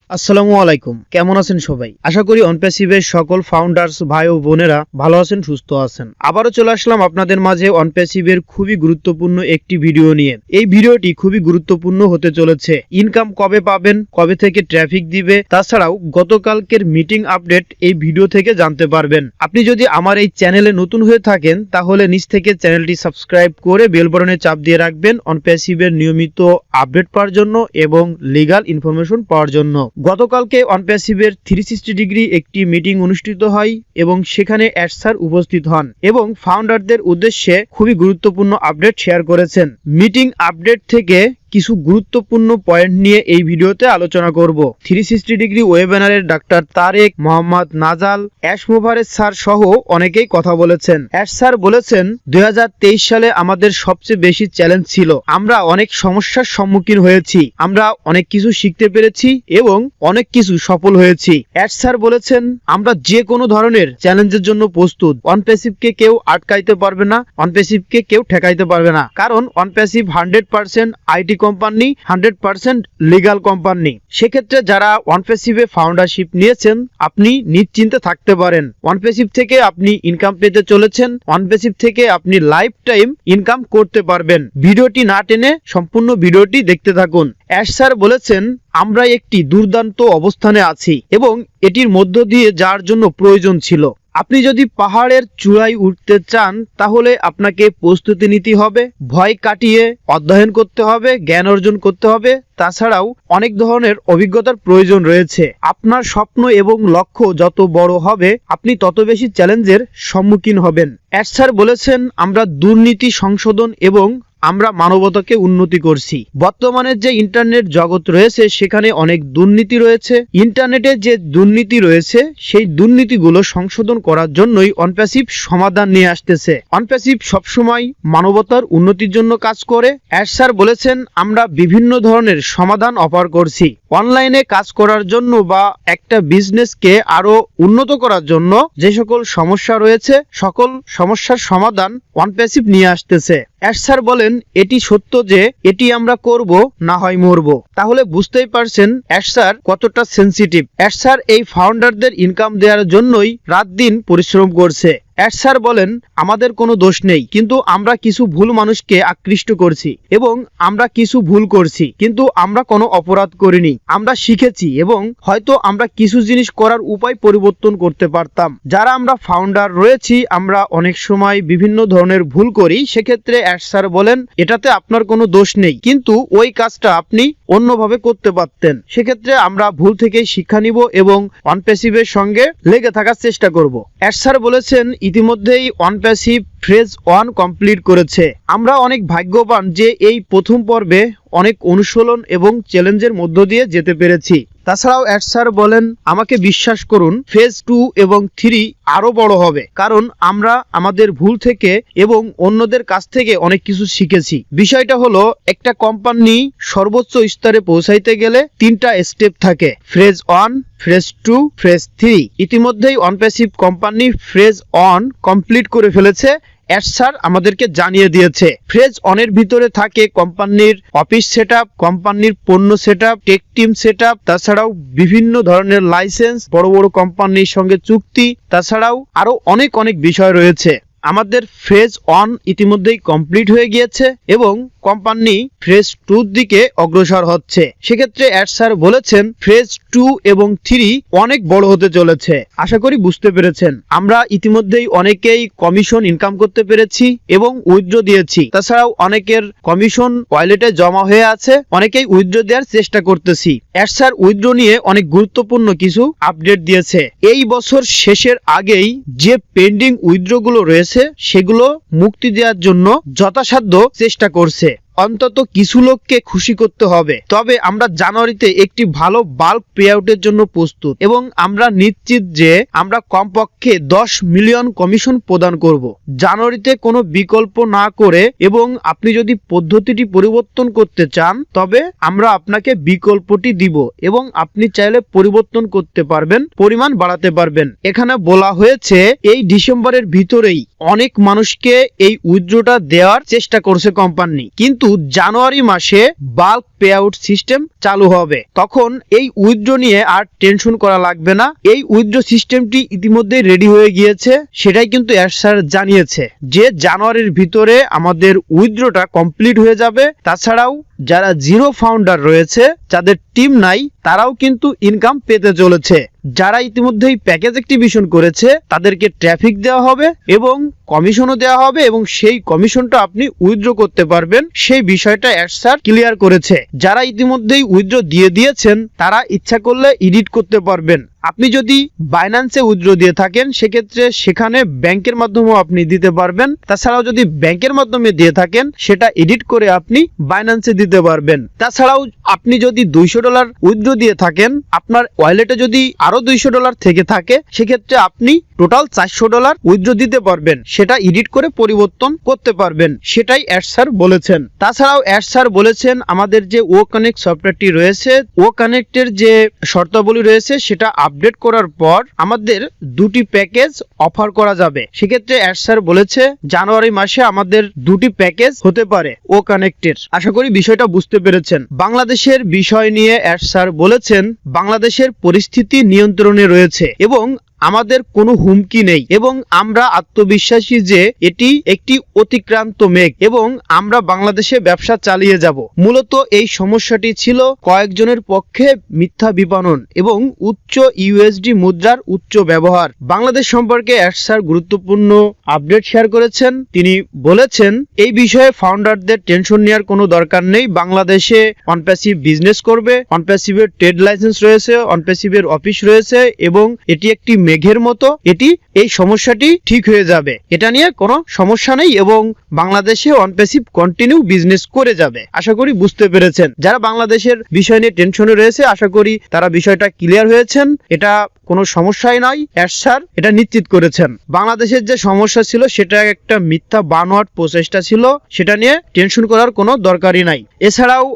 আসসালামু আলাইকুম, কেমন আছেন সবাই? আশা করি অনপ্যাসিভের সকল ফাউন্ডার্স ভাই ও বোনেরা ভালো আছেন, সুস্থ আছেন। আবারও চলে আসলাম আপনাদের মাঝে অনপ্যাসিভের খুবই গুরুত্বপূর্ণ একটি ভিডিও নিয়ে। এই ভিডিওটি খুবই গুরুত্বপূর্ণ হতে চলেছে। ইনকাম কবে পাবেন, কবে থেকে ট্রাফিক দিবে, তাছাড়াও গতকালকের মিটিং আপডেট এই ভিডিও থেকে জানতে পারবেন। আপনি যদি আমার এই চ্যানেলে নতুন হয়ে থাকেন তাহলে নিচ থেকে চ্যানেলটি সাবস্ক্রাইব করে বেল বাটনে চাপ দিয়ে রাখবেন অনপ্যাসিভের নিয়মিত আপডেট পাওয়ার জন্য এবং লিগ্যাল ইনফরমেশন পাওয়ার জন্য। গতকালকে অনপ্যাসিভের 360 ডিগ্রি একটি মিটিং অনুষ্ঠিত হয় এবং সেখানে অ্যাড স্যার উপস্থিত হন এবং ফাউন্ডারদের উদ্দেশ্যে খুবই গুরুত্বপূর্ণ আপডেট শেয়ার করেছেন। মিটিং আপডেট থেকে কিছু গুরুত্বপূর্ণ পয়েন্ট নিয়ে এই ভিডিওতে আলোচনা করব। 360 ডিগ্রি ওয়েবিনারের ডাক্তার তারেক, মোহাম্মদ নাজাল, অ্যাশ মুভারেজ স্যার সহ অনেকেই কথা বলেছেন। অ্যাশ স্যার বলেছেন 2023 সালে আমাদের সবচেয়ে বেশি চ্যালেঞ্জ ছিল। আমরা অনেক সমস্যার সম্মুখীন হয়েছি, আমরা অনেক কিছু শিখতে পেরেছি এবং অনেক কিছু সফল হয়েছি। অ্যাশ স্যার বলেছেন আমরা যে কোনো ধরনের চ্যালেঞ্জের জন্য প্রস্তুত। অনপ্যাসিভকে কেউ আটকাইতে পারবে না, অনপ্যাসিভকে কেউ ঠেকাইতে পারবে না, কারণ অনপ্যাসিভ 100% আইটি কোম্পানি, 100% লিগ্যাল কোম্পানি। সেক্ষেত্রে যারা অনপ্যাসিভে ফাউন্ডারশিপ নিয়েছেন আপনি নিশ্চিন্তে থাকতে পারেন। অনপ্যাসিভ থেকে আপনি ইনকাম পেতে চলেছেন, অনপ্যাসিভ থেকে আপনি লাইফ টাইম ইনকাম করতে পারবেন। ভিডিওটি না টেনে সম্পূর্ণ ভিডিওটি দেখতে থাকুন। অ্যাশ স্যার বলেছেন আমরা একটি দুর্দান্ত অবস্থানে আছি এবং এটির মধ্য দিয়ে যাওয়ার জন্য প্রয়োজন ছিল। আপনি যদি পাহাড়ের চূড়ায় উঠতে চান তাহলে আপনাকে প্রস্তুতি নিতে হবে, ভয় কাটিয়ে অধ্যয়ন করতে হবে, জ্ঞান অর্জন করতে হবে, তাছাড়াও অনেক ধরনের অভিজ্ঞতার প্রয়োজন রয়েছে। আপনার স্বপ্ন এবং লক্ষ্য যত বড় হবে আপনি তত বেশি চ্যালেঞ্জের সম্মুখীন হবেন। অ্যাশ স্যার বলেছেন আমরা দুর্নীতি সংশোধন এবং আমরা মানবতাকে উন্নতি করছি। বর্তমানে যে ইন্টারনেট জগৎ রয়েছে সেখানে অনেক দুর্নীতি রয়েছে। ইন্টারনেটে যে দুর্নীতি রয়েছে সেই দুর্নীতিগুলো সংশোধন করার জন্যই অনপ্যাসিভ সমাধান নিয়ে আসতেছে। অনপ্যাসিভ সবসময় মানবতার উন্নতির জন্য কাজ করে। অ্যাশ স্যার বলেছেন আমরা বিভিন্ন ধরনের সমাধান অফার করছি। অনলাইনে কাজ করার জন্য বা একটা বিজনেসকে আরো উন্নত করার জন্য যে সকল সমস্যা রয়েছে সকল সমস্যার সমাধান অনপ্যাসিভ নিয়ে আসতেছে। অ্যাশ স্যার বলেন এটি সত্য যে এটি আমরা করব না হয় মরব। তাহলে বুঝতেই পারছেন অ্যাশ স্যার কতটা সেনসিটিভ। অ্যাশ স্যার এই ফাউন্ডারদের ইনকাম দেওয়ার জন্যই রাত দিন পরিশ্রম করছে। অ্যাশ স্যার বলেন আমাদের কোনো দোষ নেই, কিন্তু আমরা কিছু ভুল মানুষকে আকৃষ্ট করছি এবং আমরা কিছু ভুল করছি, কিন্তু আমরা কোনো অপরাধ করিনি। আমরা শিখেছি এবং হয়তো আমরা কিছু জিনিস করার উপায় পরিবর্তন করতে পারতাম। যারা আমরা ফাউন্ডার রয়েছি আমরা অনেক সময় বিভিন্ন ধরনের ভুল করি। সেক্ষেত্রে অ্যাশ স্যার বলেন এটাতে আপনার কোনো দোষ নেই, কিন্তু ওই কাজটা আপনি অন্যভাবে করতে পারতেন। সেক্ষেত্রে আমরা ভুল থেকেই শিক্ষা নিব এবং অনপ্যাসিভের সঙ্গে লেগে থাকার চেষ্টা করব। অ্যাশ স্যার বলেছেন ইতিমধ্যেই অনপ্যাসিভ ফেজ 1 কমপ্লিট করেছে। আমরা অনেক ভাগ্যবান যে এই প্রথম পর্বে অনেক অনুশীলন এবং চ্যালেঞ্জের মধ্য দিয়ে যেতে পেরেছি। তাছাড়াও অ্যাশ স্যার বলেন আমাকে বিশ্বাস করুন ফেজ 2 এবং 3 আরো বড় হবে, কারণ আমরা আমাদের ভুল থেকে এবং অন্যদের কাছ থেকে অনেক কিছু শিখেছি। বিষয়টা হলো একটা কোম্পানি সর্বোচ্চ স্তরে পৌঁছাইতে গেলে 3টা স্টেপ থাকে, ফেজ 1, ফেজ 2, ফেজ 3। ইতিমধ্যেই অনপ্যাসিভ কোম্পানি ফেজ 1 কমপ্লিট করে ফেলেছে। অ্যাশ স্যার আমাদেরকে জানিয়ে দিয়েছে ফেজ 1 এর ভিতরে থাকে কোম্পানির অফিস সেটআপ, কোম্পানির পণ্য সেটআপ, টেক টিম সেটআপ, তাছাড়াও বিভিন্ন ধরনের লাইসেন্স, বড় বড় কোম্পানির সঙ্গে চুক্তি, তাছাড়াও আরো অনেক বিষয় রয়েছে। আমাদের ফেজ 1 ইতিমধ্যেই কমপ্লিট হয়ে গিয়েছে এবং কোম্পানি ফেজ 2 দিকে অগ্রসর হচ্ছে। সেক্ষেত্রে অ্যাশ স্যার বলেছেন ফেজ 2 এবং 3 অনেক বড় হতে চলেছে। আশা করি বুঝতে পেরেছেন। আমরা ইতিমধ্যেই অনেকেই কমিশন ইনকাম করতে পেরেছি এবং উইথড্র দিয়েছি। তাছাড়াও অনেকের কমিশন ওয়ালেটে জমা হয়ে আছে, অনেকেই উইথড্র দেওয়ার চেষ্টা করতেছি। অ্যাশ স্যার উইথড্র নিয়ে অনেক গুরুত্বপূর্ণ কিছু আপডেট দিয়েছে। এই বছর শেষের আগেই যে পেন্ডিং উইথড্র গুলো রয়েছে সেগুলো মুক্তি দেওয়ার জন্য যথাসাধ্য চেষ্টা করছে। অন্তত কিছু লোককে খুশি করতে হবে। তবে আমরা জানুয়ারিতে একটি ভালো বাল্ক পে আউটের জন্য প্রস্তুত এবং আমরা নিশ্চিত যে আমরা কমপক্ষে 10 মিলিয়ন কমিশন প্রদান করব জানুয়ারিতে কোনো বিকল্প না করে। এবং আপনি যদি পদ্ধতিটি পরিবর্তন করতে চান তবে আমরা আপনাকে বিকল্পটি দিব এবং আপনি চাইলে পরিবর্তন করতে পারবেন, পরিমাণ বাড়াতে পারবেন। এখানে বলা হয়েছে এই ডিসেম্বরের ভিতরেই অনেক মানুষকে এই উইথড্রটা দেওয়ার চেষ্টা করছে কোম্পানি, কিন্তু জানুয়ারি মাসে বাল্ক পে আউট সিস্টেম চালু হবে। তখন এই উইথড্র নিয়ে আর টেনশন করা লাগবে না। এই উইথড্র সিস্টেমটি ইতিমধ্যে রেডি হয়ে গিয়েছে, সেটাই কিন্তু স্যার জানিয়েছে যে জানুয়ারির ভিতরে আমাদের উইথড্রটা কমপ্লিট হয়ে যাবে। তাছাড়াও যারা জিরো ফাউন্ডার রয়েছে, যাদের টিম নাই, তারাও কিন্তু ইনকাম পেতে চলেছে। যারা ইতিমধ্যেই প্যাকেজ অ্যাক্টিভেশন করেছে তাদেরকে ট্রাফিক দেওয়া হবে এবং কমিশনও দেওয়া হবে এবং সেই কমিশনটা আপনি উইথড্র করতে পারবেন, সেই বিষয়টা স্যার ক্লিয়ার করেছে। যারা ইতিমধ্যেই উইথড্র দিয়ে দিয়েছেন তারা ইচ্ছা করলে এডিট করতে পারবেন। আপনি যদি বাইন্যান্সে উইথড্র দিয়ে থাকেন সেক্ষেত্রে সেখানে ব্যাংকের মাধ্যমেও আপনি দিতে পারবেন। তাছাড়াও যদি ব্যাংকের মাধ্যমে দিয়ে থাকেন সেটা এডিট করে আপনি বাইন্যান্সে দিতে পারবেন। তাছাড়াও আপনি যদি $200 উইথড্র দিয়ে থাকেন, আপনার ওয়ালেটে যদি আরো $200 থেকে থাকে, সেক্ষেত্রে আপনি টোটাল $400 উইথড্র দিতে পারবেন। সেটা এডিট করে পরিবর্তন করতে পারবেন, সেটাই স্যার বলেছেন। তাছাড়াও স্যার বলেছেন আমাদের যে ও কানেক্ট সফটওয়্যারটি রয়েছে, ও কানেক্টের যে শর্তাবলী রয়েছে সেটা আপডেট করার পর আমাদের দুটি প্যাকেজ অফার করা যাবে। সেক্ষেত্রে স্যার বলেছে জানুয়ারি মাসে আমাদের দুটি প্যাকেজ হতে পারে ও কানেক্টের। আশা করি বিষয়টা বুঝতে পেরেছেন। বাংলাদেশের বিষয় নিয়ে স্যার বলেছেন বাংলাদেশের পরিস্থিতি নিয়ন্ত্রণে রয়েছে এবং আমাদের কোনো হুমকি নেই এবং আমরা আত্মবিশ্বাসী যে এটি একটি অতিক্রান্ত মেঘ এবং আমরা বাংলাদেশে ব্যবসা চালিয়ে যাব। মূলত এই সমস্যাটি ছিল কয়েকজনের পক্ষে মিথ্যা বিপণন এবং উচ্চ ইউএসডি মুদ্রার উচ্চ ব্যবহার। বাংলাদেশ সম্পর্কে স্যার গুরুত্বপূর্ণ আপডেট শেয়ার করেছেন। তিনি বলেছেন এই বিষয়ে ফাউন্ডারদের টেনশন নেওয়ার কোনো দরকার নেই। বাংলাদেশে অনপ্যাসিভ বিজনেস করবে, অনপ্যাসিভের ট্রেড লাইসেন্স রয়েছে, অনপ্যাসিভের অফিস রয়েছে এবং এটি একটি মেঘের মতো, এটি এই সমস্যাটি ঠিক হয়ে যাবে। এটা নিয়ে কোনো সমস্যা নেই এবং বাংলাদেশে অনপ্যাসিভ কন্টিনিউ বিজনেস করে যাবে। আশা করি বুঝতে পেরেছেন। যারা বাংলাদেশের বিষয় নিয়ে টেনশনে রয়েছে আশা করি তারা বিষয়টা ক্লিয়ার হয়েছেন। এটা কোনো সমস্যাই নয়, স্যার এটা নিশ্চিত করেছেন। বাংলাদেশের যে সমস্যা ছিল সেটা একটা মিথ্যা বানোয়াট প্রচেষ্টা ছিল, সেটা নিয়ে টেনশন করার কোনো দরকারই নাই। এছাড়াও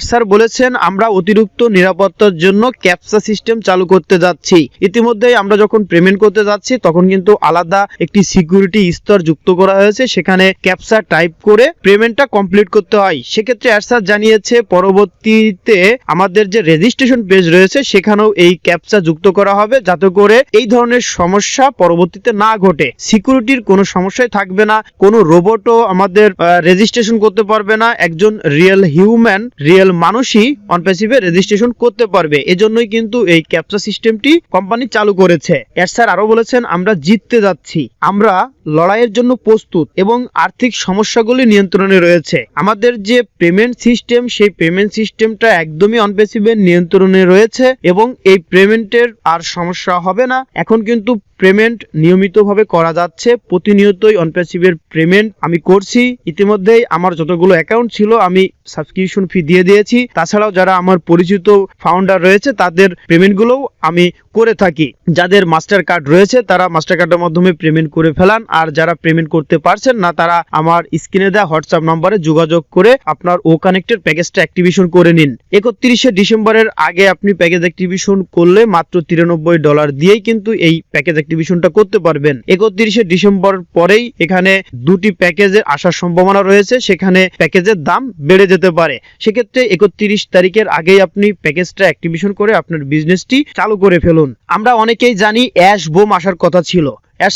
স্যার বলেছেন আমরা অতিরিক্ত নিরাপত্তার জন্য ক্যাপচা সিস্টেম চালু করতে যাচ্ছি। ইতিমধ্যেই আমরা যখন পেমেন্ট করতে যাচ্ছি তখন কিন্তু আলাদা একটি সিকিউরিটি স্তর যুক্ত করা হয়েছে, সেখানে ক্যাপচা টাইপ করে পেমেন্টটা কমপ্লিট করতে হয়। সেক্ষেত্রে স্যার জানিয়েছে পরবর্তীতে আমাদের যে রেজিস্ট্রেশন পেজ রয়েছে সেখানেও এই ক্যাপচা যুক্ত করা হবে, যাতে করে এই ধরনের সমস্যা পরবর্তীতে না ঘটে। সিকিউরিটির কোনো সমস্যাই থাকবে না, কোনো রোবটও আমাদের রেজিস্ট্রেশন করতে পারবে না। একজন রিয়েল হিউম্যান, রিয়েল মানুষই অনপ্যাসিভে রেজিস্ট্রেশন করতে পারবে। এজন্যই কিন্তু এই ক্যাপচা সিস্টেমটি কোম্পানি চালু করেছে। স্যার আরো বলেছেন আমরা জিততে যাচ্ছি, আমরা লড়াইয়ের জন্য প্রস্তুত এবং আর্থিক সমস্যাগুলি নিয়ন্ত্রণে রয়েছে। আমাদের যে পেমেন্ট সিস্টেম সেই পেমেন্ট সিস্টেমটা একদমই অনপ্যাসিভের নিয়ন্ত্রণে রয়েছে এবং এই পেমেন্টের আর সমস্যা হবে না। এখন কিন্তু পেমেন্ট নিয়মিতভাবে করা যাচ্ছে, প্রতিনিয়তই অনপ্যাসিভের পেমেন্ট আমি করছি। ইতিমধ্যেই আমার যতগুলো অ্যাকাউন্ট ছিল আমি সাবস্ক্রিপশন ফি দিয়ে দিয়েছি। তাছাড়াও যারা আমার পরিচিত ফাউন্ডার রয়েছে তাদের পেমেন্টগুলোও আমি করে থাকি। যাদের মাস্টার কার্ড রয়েছে তারা মাস্টার কার্ডের মাধ্যমে পেমেন্ট করে ফেলান, আর যারা পেমেন্ট করতে পারছেন না তারা আমার স্ক্রিনে দেওয়া হোয়াটসঅ্যাপ নম্বরে যোগাযোগ করে আপনার ও কানেক্টের প্যাকেজটা অ্যাক্টিভেশন করে নিন। 31শে ডিসেম্বরের আগে আপনি প্যাকেজ অ্যাক্টিভেশন করলে মাত্র $93 দিয়েই কিন্তু এই প্যাকেজ অ্যাক্টিভেশনটা করতে পারবেন। 31শে ডিসেম্বর পরেই এখানে দুটি প্যাকেজের আসার সম্ভাবনা রয়েছে, সেখানে প্যাকেজের দাম বেড়ে যেতে পারে। সেক্ষেত্রে 31 তারিখের আগেই আপনি প্যাকেজটা অ্যাক্টিভেশন করে আপনার বিজনেসটি চালু করে ফেলুন। আমরা অনেকেই জানি অ্যাশ বোম আসার কথা ছিল,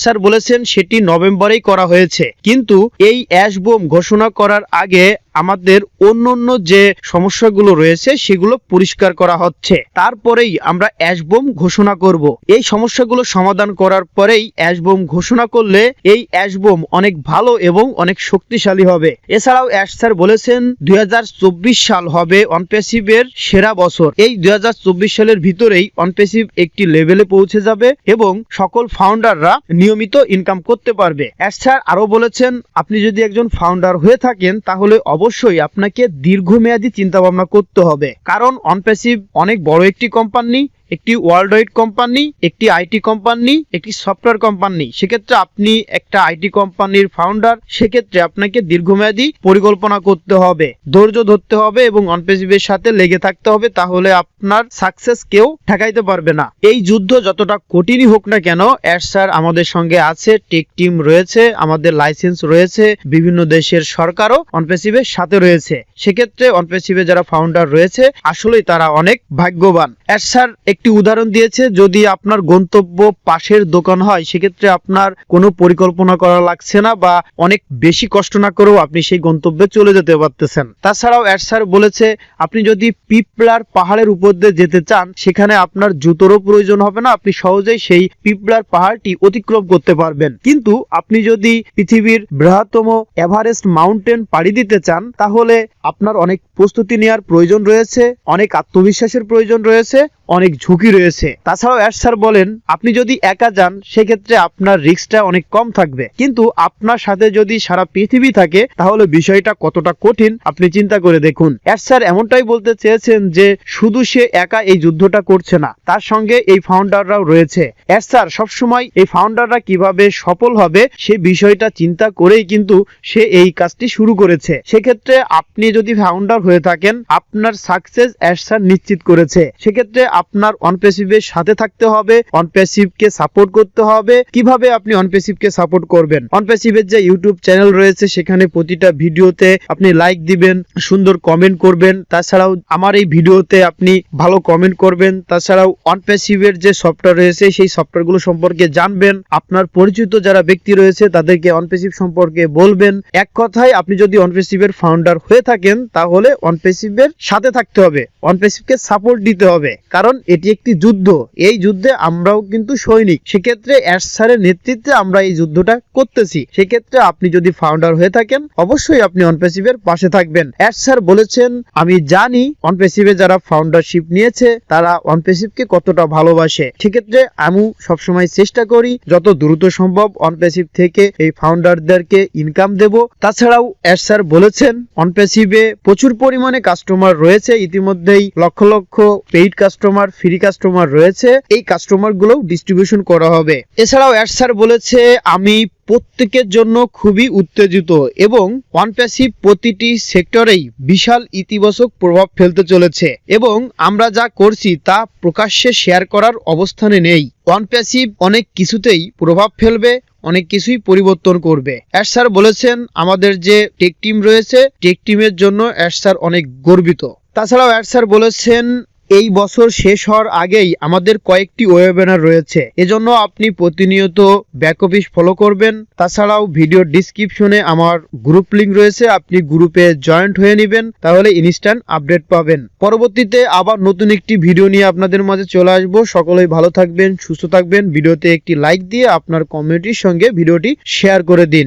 স্যার বলেছেন সেটি নভেম্বরেই করা হয়েছে, কিন্তু এই অ্যাশ বোম ঘোষণা করার আগে আমাদের অন্যান্য যে সমস্যাগুলো রয়েছে সেগুলো পরিষ্কার করা হচ্ছে, তারপরেই আমরা অ্যাশ বোম ঘোষণা করব। এই সমস্যাগুলো সমাধান করার পরেই অ্যাশ বোম ঘোষণা করলে এই অ্যাশ বোম অনেক ভালো এবং অনেক শক্তিশালী হবে। এছাড়াও স্যার বলেছেন 2024 সাল হবে অনপ্যাসিভের সেরা বছর। এই 2024 সালের ভিতরেই অনপ্যাসিভ একটি লেভেলে পৌঁছে যাবে এবং সকল ফাউন্ডাররা নিয়মিত ইনকাম করতে পারবে। স্যার আরো বলেছেন আপনি যদি একজন ফাউন্ডার হয়ে থাকেন তাহলে অবশ্যই আপনাকে দীর্ঘমেয়াদী চিন্তা ভাবনা করতে হবে, কারণ অনপ্যাসিভ অনেক বড় একটি কোম্পানি একটি ওয়ার্ল্ড ওয়াইড কোম্পানি, একটি আইটি কোম্পানি, একটি সফটওয়্যার কোম্পানি। সেক্ষেত্রে আপনি একটা আইটি কোম্পানির ফাউন্ডার, সেক্ষেত্রে আপনাকে দীর্ঘমেয়াদী পরিকল্পনা করতে হবে, ধৈর্য ধরতে হবে এবং অনপ্যাসিভের সাথে লেগে থাকতে হবে, তাহলে আপনার সাকসেস কেউ ঠেকাইতে পারবে না। এই যুদ্ধ যতটা কঠিনই হোক না কেন, অ্যাড স্যার আমাদের সঙ্গে আছে, টেক টিম রয়েছে, আমাদের লাইসেন্স রয়েছে, বিভিন্ন দেশের সরকারও অনপ্যাসিভের সাথে রয়েছে। সেক্ষেত্রে অনপ্যাসিভে যারা ফাউন্ডার রয়েছে আসলেই তারা অনেক ভাগ্যবান। অ্যাড স্যার একটি উদাহরণ দিয়েছে, যদি আপনার গন্তব্য পাশের দোকান হয় সেক্ষেত্রে আপনার কোনো পরিকল্পনা করা লাগছে না বা অনেক বেশি কষ্ট না করেও আপনি সেই গন্তব্যে চলে যেতে পারতেছেন। তাছাড়াও অ্যাড স্যার বলেছে, আপনি যদি পিপলার পাহাড়ের উপর দিয়ে যেতে চান সেখানে আপনার জুতোরও প্রয়োজন হবে না, আপনি সহজেই সেই পিপলার পাহাড়টি অতিক্রম করতে পারবেন। কিন্তু আপনি যদি পৃথিবীর বৃহত্তম এভারেস্ট মাউন্টেন পাড়ি দিতে চান তাহলে আপনার অনেক প্রস্তুতি নেওয়ার প্রয়োজন রয়েছে, অনেক আত্মবিশ্বাসের প্রয়োজন রয়েছে, অনেক ঝুঁকি রয়েছে। তাছাড়াও অ্যাড স্যার বলেন, আপনি যদি একা যান সেক্ষেত্রে আপনার রিস্কটা অনেক কম থাকবে, কিন্তু আপনার সাথে যদি সারা পৃথিবী থাকে তাহলে বিষয়টা কতটা কঠিন আপনি চিন্তা করে দেখুন। অ্যাড স্যার এমনটাই বলতে চেয়েছেন যে শুধু সে একা এই যুদ্ধটা করছে না, তার সঙ্গে এই ফাউন্ডাররাও রয়েছে। অ্যাড স্যার সবসময় এই ফাউন্ডাররা কিভাবে সফল হবে সে বিষয়টা চিন্তা করেই কিন্তু সে এই কাজটি শুরু করেছে। সেক্ষেত্রে আপনি যদি ফাউন্ডার হয়ে থাকেন, আপনার সাকসেস অ্যাড স্যার নিশ্চিত করেছে। সেক্ষেত্রে আপনার অনপ্যাসিভের সাথে থাকতে হবে, অনপ্যাসিভকে সাপোর্ট করতে হবে। কিভাবে আপনি অনপ্যাসিভকে সাপোর্ট করবেন? অনপ্যাসিভের যে ইউটিউব চ্যানেল রয়েছে সেখানে প্রতিটা ভিডিওতে আপনি লাইক দিবেন, সুন্দর কমেন্ট করবেন। তাছাড়াও আমার এই ভিডিওতে আপনি ভালো কমেন্ট করবেন। তাছাড়াও অনপ্যাসিভের যে সফটওয়্যার রয়েছে সেই সফটওয়্যারগুলো সম্পর্কে জানবেন। আপনার পরিচিত যারা ব্যক্তি রয়েছে তাদেরকে অনপ্যাসিভ সম্পর্কে বলবেন। এক কথায় আপনি যদি অনপ্যাসিভের ফাউন্ডার হয়ে থাকেন তাহলে অনপ্যাসিভের সাথে থাকতে হবে, অনপ্যাসিভকে সাপোর্ট দিতে হবে, কারণ এটি একটি যুদ্ধ। এই যুদ্ধে আমরাও কিন্তু সৈনিক। সেক্ষেত্রে অ্যাড স্যারের নেতৃত্বে আমরা এই যুদ্ধটা করতেছি। সেক্ষেত্রে আপনি যদি ফাউন্ডার হয়ে থাকেন অবশ্যই আপনি অনপ্যাসিভের পাশে থাকবেন। অ্যাড স্যার বলেছেন, আমি জানি অনপ্যাসিভে যারা ফাউন্ডারশিপ নিয়েছে তারা অনপ্যাসিভকে কতটা ভালোবাসে। সেক্ষেত্রে আমি সবসময় চেষ্টা করি যত দ্রুত সম্ভব অনপ্যাসিভ থেকে এই ফাউন্ডারদেরকে ইনকাম দেব। তাছাড়াও অ্যাড স্যার বলেছেন, অনপ্যাসিভে প্রচুর পরিমাণে কাস্টমার রয়েছে, ইতিমধ্যেই lakh lakh paid customer, free customer রয়েছে। এই কাস্টমার গুলো ডিস্ট্রিবিউশন করা হবে। এছাড়াও অ্যাড স্যার বলেছে, আমি প্রত্যেকের জন্য খুবই উত্তেজিত এবং অনপ্যাসিভ প্রতিটি সেক্টরেই বিশাল ইতিবাচক প্রভাব ফেলতে চলেছে এবং আমরা যা করছি তা প্রকাশ্যে শেয়ার করার অবস্থানে নেই। অনপ্যাসিভ অনেক কিছুতেই প্রভাব ফেলবে, অনেক কিছুই পরিবর্তন করবে। অ্যাড স্যার বলেছেন, আমাদের যে টেক টিম রয়েছে টেক টিমের জন্য অ্যাড স্যার অনেক গর্বিত। তাছাড়াও অ্যাড স্যার বলেছেন, এই বছর শেষ হওয়ার আগেই আমাদের কয়েকটি ওয়েবিনার রয়েছে, এজন্য আপনি প্রতিনিয়ত ব্যাক অফিস ফলো করবেন। তাছাড়াও ভিডিও ডিসক্রিপশনে আমার গ্রুপ লিংক রয়েছে, আপনি গ্রুপে জয়েন্ট হয়ে নেবেন, তাহলে ইনস্ট্যান্ট আপডেট পাবেন। পরবর্তীতে আবার নতুন একটি ভিডিও নিয়ে আপনাদের মাঝে চলে আসবো। সকলেই ভালো থাকবেন, সুস্থ থাকবেন। ভিডিওতে একটি লাইক দিয়ে আপনার কমিউনিটির সঙ্গে ভিডিওটি শেয়ার করে দিন।